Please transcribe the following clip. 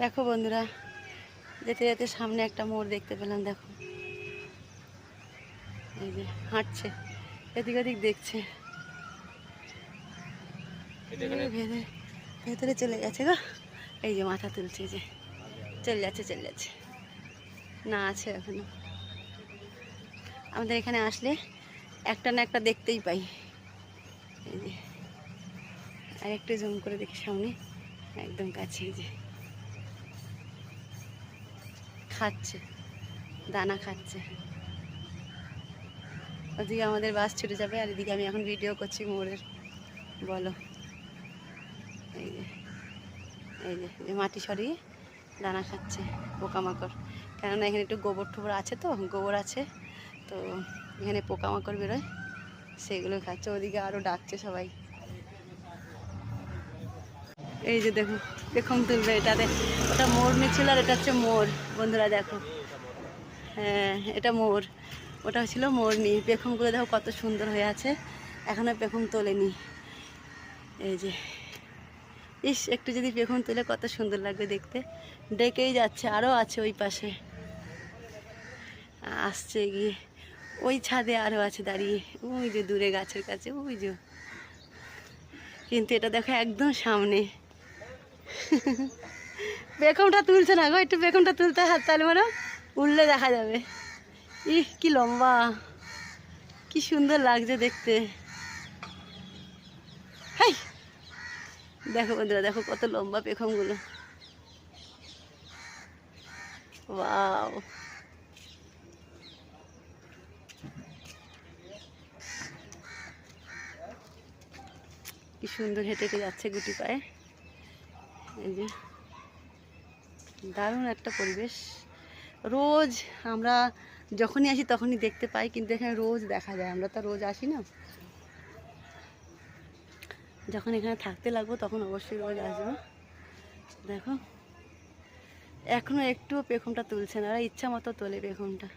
দেখো বন্ধুরা, যেতে যেতে সামনে একটা মোড় দেখতে পেলাম। দেখো এই যে হাঁটছে, এদিক ওদিক দেখছে, ভেতরে চলে গেছে গো। এই যে মাথা তুলছে, যে চলে যাচ্ছে না, আছে এখনো। আমাদের এখানে আসলে একটা না একটা দেখতেই পাই। এই যে আর একটু জুম করে দেখি সামনে, একদম কাছে। এই যে খাচ্ছে, দানা খাচ্ছে। ওদিকে আমাদের বাস ছুটে যাবে, আর এদিকে আমি এখন ভিডিও করছি মোড়ের। বলো, এই যে মাটি সরিয়ে দানা খাচ্ছে পোকামাকড়। কেননা এখানে একটু গোবর টোবর আছে, তো গোবর আছে, তো এখানে পোকামাকড় বেরোয়, সেগুলো খাচ্ছে। ওদিকে আরও ডাকছে সবাই। এই যে দেখো, পেখম তুলবে এটাতে। ওটা মোড় নিচ্ছিল, আর এটা হচ্ছে মোড়। বন্ধুরা দেখো, হ্যাঁ এটা মোড়, ওটা ছিল মোড় নি। পেখমগুলো দেখো কত সুন্দর হয়ে আছে, এখনো পেখম তোলেনি। এই যে ইস, একটু যদি পেখম তুলে কত সুন্দর লাগবে দেখতে। ডেকেই যাচ্ছে, আরও আছে ওই পাশে, আসছে গিয়ে। ওই ছাদে আরও আছে দাঁড়িয়ে, ওই যে দূরে গাছের কাছে, ওই যে। কিন্তু এটা দেখো একদম সামনে। পেখমটা তুলছে না গো, একটু পেখমটা তুলতে হাত তাহলে বলো, উঠলে দেখা যাবে। ইহ কি লম্বা, কি সুন্দর লাগছে দেখতে। হাই দেখো বন্ধুরা, দেখো কত লম্বা পেখমগুলো। ওয়াও, কি সুন্দর হেঁটে হেঁটে যাচ্ছে গুটি পায়ে। এই যে দারুণ একটা পরিবেশ। রোজ আমরা যখনই আসি তখনই দেখতে পাই, কিন্তু এখানে রোজ দেখা যায়। আমরা তো রোজ আসি না, যখন এখানে থাকতে লাগবো তখন অবশ্যই রোজ আসবো। দেখো এখনো একটুও পেখমটা তুলছে না, ওরা ইচ্ছা মতো তোলে পেখমটা।